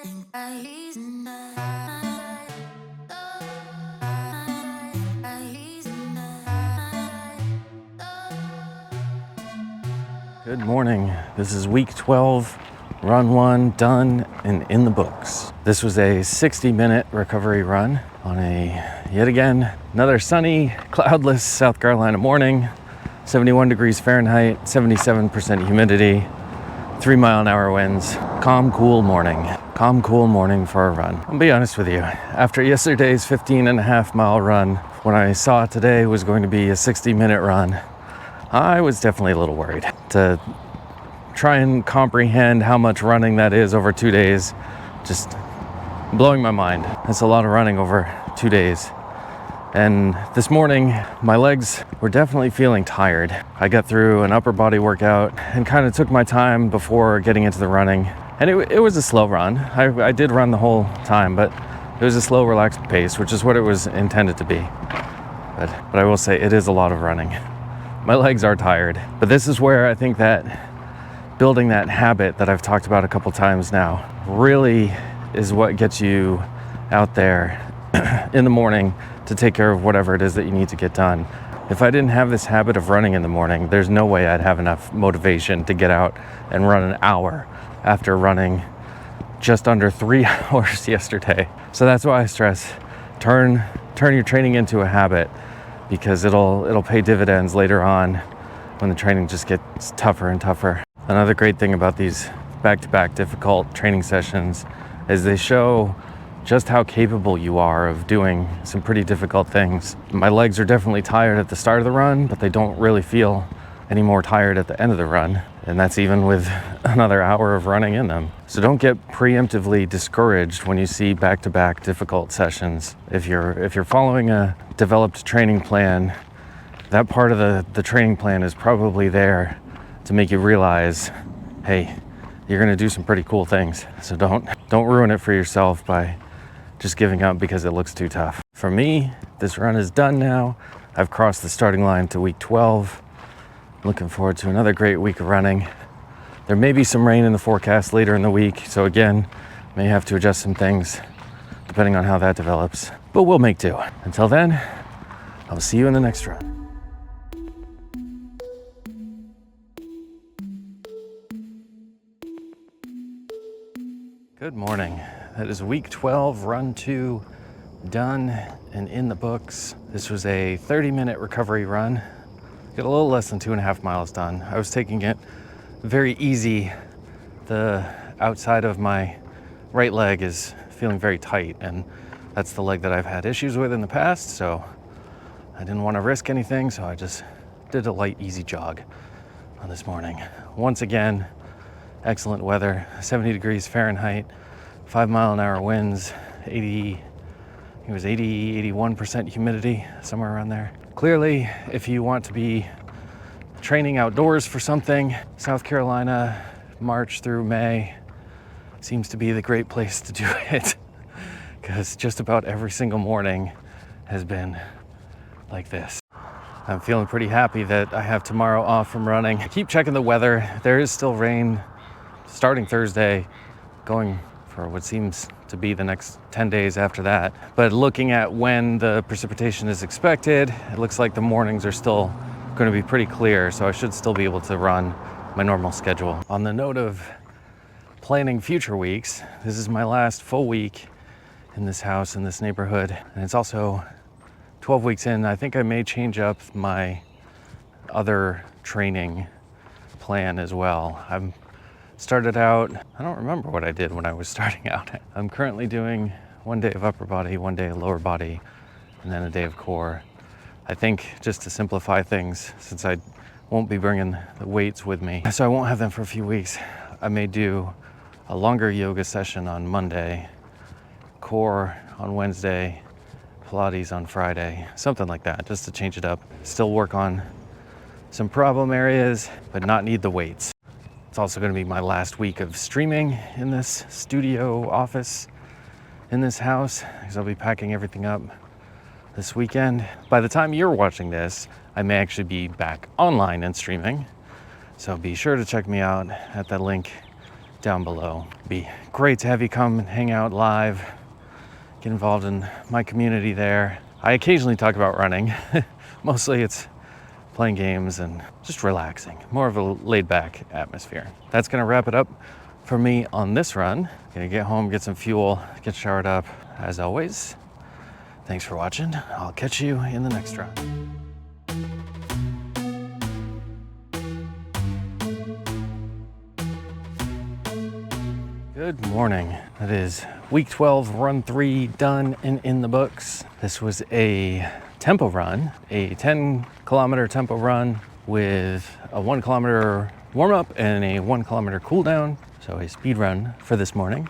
Good morning. This is week 12, run 1 done and in the books. This was a 60-minute recovery run on yet again, another sunny, cloudless South Carolina morning, 71 degrees Fahrenheit, 77% humidity, 3-mile-an-hour winds. Calm, cool morning. Calm, cool morning for a run. I'll be honest with you, after yesterday's 15.5-mile run, when I saw today was going to be a 60-minute run, I was definitely a little worried. To try and comprehend how much running that is over 2 days, just blowing my mind. That's a lot of running over 2 days. And this morning, my legs were definitely feeling tired. I got through an upper body workout and kind of took my time before getting into the running. And it was a slow run. I did run the whole time, but it was a slow, relaxed pace, which is what it was intended to be. But I will say it is a lot of running. My legs are tired, but this is where I think that building that habit that I've talked about a couple times now really is what gets you out there in the morning to take care of whatever it is that you need to get done. If I didn't have this habit of running in the morning, there's no way I'd have enough motivation to get out and run an hour after running just under 3 hours yesterday. So that's why I stress, turn your training into a habit, because it'll pay dividends later on when the training just gets tougher and tougher. Another great thing about these back-to-back difficult training sessions is they show just how capable you are of doing some pretty difficult things. My legs are definitely tired at the start of the run, but they don't really feel any more tired at the end of the run. And that's even with another hour of running in them. So don't get preemptively discouraged when you see back-to-back difficult sessions. If you're following a developed training plan, that part of the training plan is probably there to make you realize, hey, you're gonna do some pretty cool things. So don't ruin it for yourself by just giving up because it looks too tough. For me, this run is done now. I've crossed the starting line to week 12. Looking forward to another great week of running. There may be some rain in the forecast later in the week, so again, may have to adjust some things depending on how that develops, but we'll make do. Until then, I'll see you in the next run. Good morning. That is week 12, run 2, done and in the books. This was a 30-minute recovery run. Got a little less than 2.5 miles done. I was taking it very easy. The outside of my right leg is feeling very tight, and that's the leg that I've had issues with in the past, so I didn't want to risk anything, so I just did a light, easy jog on this morning. Once again, excellent weather, 70 degrees Fahrenheit, 5-mile-an-hour winds, 81% humidity, somewhere around there. Clearly, if you want to be training outdoors for something, South Carolina, March through May seems to be the great place to do it, because just about every single morning has been like this. I'm feeling pretty happy that I have tomorrow off from running. I keep checking the weather. There is still rain starting Thursday, going for what seems to be the next 10 days after that. But looking at when the precipitation is expected, it looks like the mornings are still going to be pretty clear, so I should still be able to run my normal schedule. On the note of planning future weeks, this is my last full week in this house, in this neighborhood, and it's also 12 weeks in. I think I may change up my other training plan as well. I'm started out, I don't remember what I did when I was starting out. I'm currently doing 1 day of upper body, 1 day of lower body, and then a day of core. I think just to simplify things, since I won't be bringing the weights with me, so I won't have them for a few weeks, I may do a longer yoga session on Monday, core on Wednesday, Pilates on Friday, something like that, just to change it up. Still work on some problem areas, but not need the weights. It's also going to be my last week of streaming in this studio office in this house, because I'll be packing everything up this weekend. By the time you're watching this, I may actually be back online and streaming. So be sure to check me out at that link down below. It'd be great to have you come and hang out live, get involved in my community there. I occasionally talk about running. Mostly it's playing games and just relaxing, more of a laid back atmosphere. That's gonna wrap it up for me on this run. Gonna get home, get some fuel, get showered up. As always, thanks for watching. I'll catch you in the next run. Good morning. That is week 12, run 3 done and in the books. This was a tempo run, a 10-kilometer tempo run with a 1 kilometer warm up and a 1 kilometer cool down. So a speed run for this morning.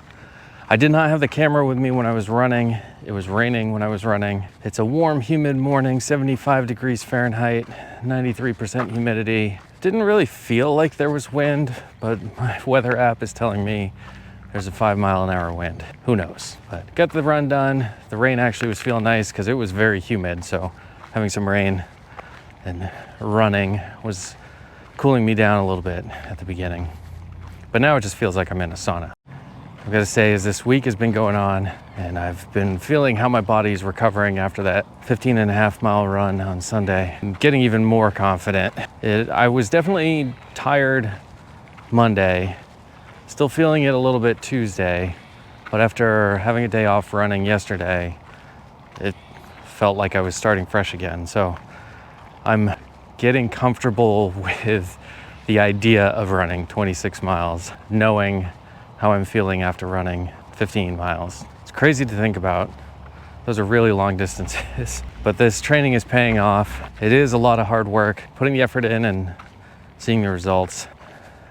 I did not have the camera with me when I was running. It was raining when I was running. It's a warm, humid morning, 75 degrees Fahrenheit, 93% humidity. Didn't really feel like there was wind, but my weather app is telling me there's a 5-mile-an-hour wind. Who knows? But got the run done. The rain actually was feeling nice because it was very humid. So having some rain and running was cooling me down a little bit at the beginning. But now it just feels like I'm in a sauna. I've got to say, as this week has been going on and I've been feeling how my body's recovering after that 15.5-mile run on Sunday, I'm getting even more confident. I was definitely tired Monday, still feeling it a little bit Tuesday, but after having a day off running yesterday, it felt like I was starting fresh again. So I'm getting comfortable with the idea of running 26 miles, knowing how I'm feeling after running 15 miles. It's crazy to think about. Those are really long distances, but this training is paying off. It is a lot of hard work, putting the effort in and seeing the results.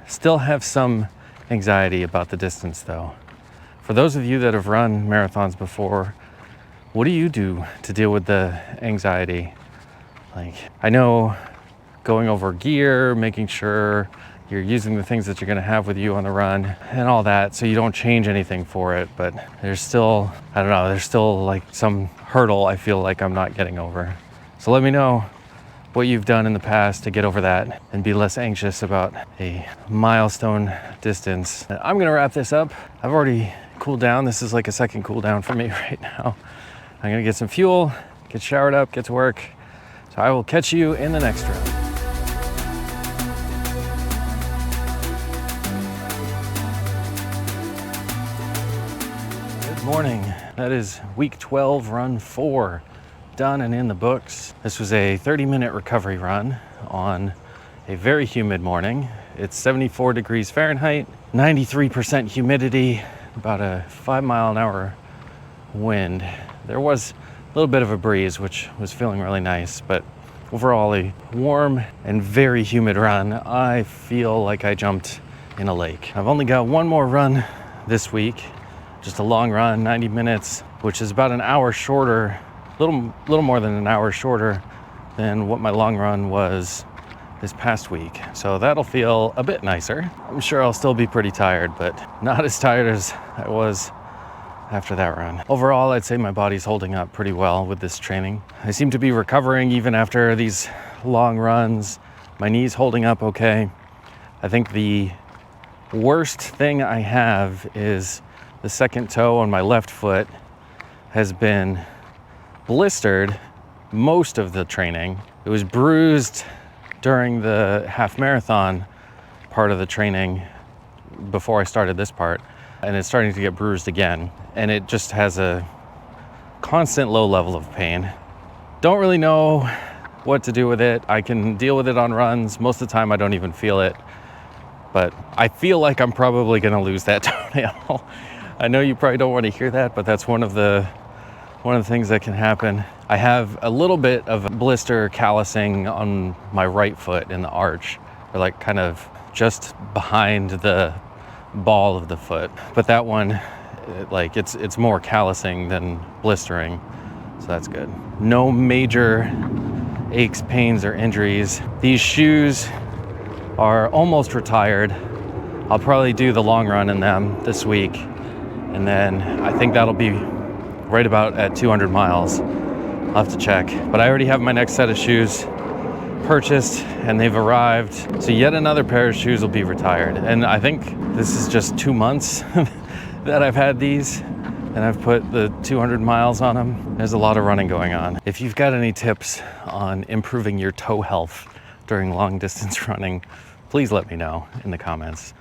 Still have some anxiety about the distance though. For those of you that have run marathons before, what do you do to deal with the anxiety? Like, I know going over gear, making sure you're using the things that you're gonna have with you on the run and all that, so you don't change anything for it, but there's still, I don't know, there's still like some hurdle I feel like I'm not getting over. So let me know what you've done in the past to get over that and be less anxious about a milestone distance. I'm gonna wrap this up. I've already cooled down. This is like a second cool down for me right now. I'm gonna get some fuel, get showered up, get to work. So I will catch you in the next run. Good morning. That is week 12, run 4, done and in the books. This was a 30-minute recovery run on a very humid morning. It's 74 degrees Fahrenheit, 93% humidity, about a 5-mile-an-hour wind. There was a little bit of a breeze, which was feeling really nice, but overall a warm and very humid run. I feel like I jumped in a lake. I've only got one more run this week, just a long run, 90 minutes, which is about an hour shorter, little more than an hour shorter than what my long run was this past week. So that'll feel a bit nicer. I'm sure I'll still be pretty tired, but not as tired as I was after that run. Overall, I'd say my body's holding up pretty well with this training. I seem to be recovering even after these long runs. My knee's holding up okay. I think the worst thing I have is the second toe on my left foot has been blistered most of the training. It was bruised during the half marathon part of the training before I started this part, and it's starting to get bruised again. And it just has a constant low level of pain. Don't really know what to do with it. I can deal with it on runs. Most of the time I don't even feel it, but I feel like I'm probably gonna lose that toenail. I know you probably don't want to hear that, but that's one of the things that can happen. I have a little bit of blister callousing on my right foot in the arch, or like kind of just behind the ball of the foot. But that one, like it's more callousing than blistering, so that's good. No major aches, pains, or injuries. These shoes are almost retired. I'll probably do the long run in them this week, and then I think that'll be right about at 200 miles. I'll have to check, but I already have my next set of shoes purchased and they've arrived. So yet another pair of shoes will be retired. And I think this is just 2 months that I've had these, and I've put the 200 miles on them. There's a lot of running going on. If you've got any tips on improving your toe health during long distance running, please let me know in the comments.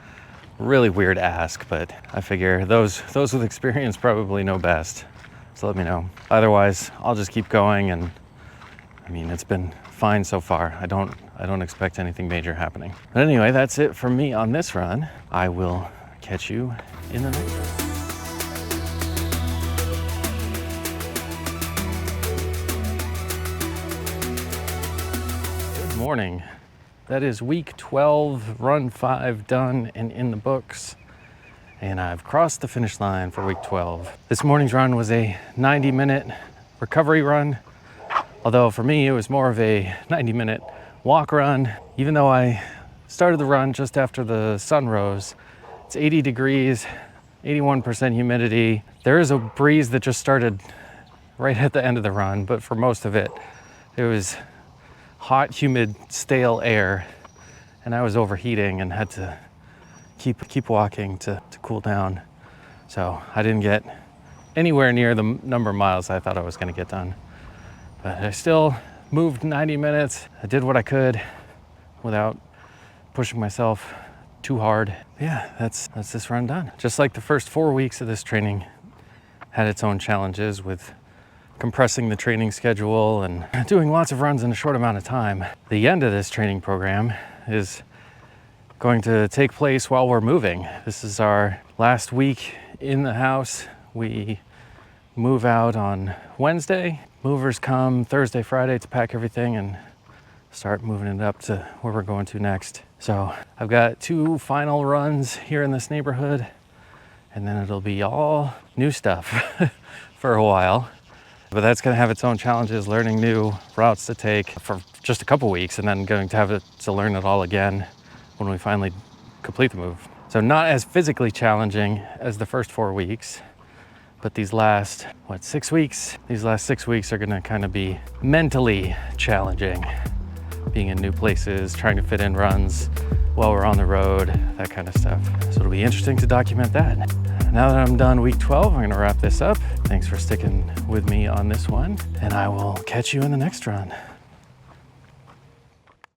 Really weird ask, but I figure those with experience probably know best. So let me know. Otherwise, I'll just keep going, and I mean, it's been fine so far. I don't expect anything major happening. But anyway, that's it from me on this run. I will catch you in the next one. Good morning. That is week 12, run 5 done and in the books. And I've crossed the finish line for week 12. This morning's run was a 90-minute recovery run. Although for me, it was more of a 90-minute walk run. Even though I started the run just after the sun rose, it's 80 degrees, 81% humidity. There is a breeze that just started right at the end of the run, but for most of it, it was hot, humid, stale air, and I was overheating and had to keep walking to cool down. So I didn't get anywhere near the number of miles I thought I was going to get done. But I still moved 90 minutes. I did what I could without pushing myself too hard. Yeah, that's this run done. Just like the first 4 weeks of this training had its own challenges with compressing the training schedule and doing lots of runs in a short amount of time. The end of this training program is going to take place while we're moving. This is our last week in the house. We move out on Wednesday. Movers come Thursday, Friday to pack everything and start moving it up to where we're going to next. So I've got 2 final runs here in this neighborhood, and then it'll be all new stuff for a while. But that's going to have its own challenges, learning new routes to take for just a couple weeks, and then going to have to learn it all again when we finally complete the move. So not as physically challenging as the first 4 weeks, but these last, 6 weeks? These last 6 weeks are gonna kind of be mentally challenging. Being in new places, trying to fit in runs while we're on the road, that kind of stuff. So it'll be interesting to document that. Now that I'm done week 12, I'm gonna wrap this up. Thanks for sticking with me on this one, and I will catch you in the next run.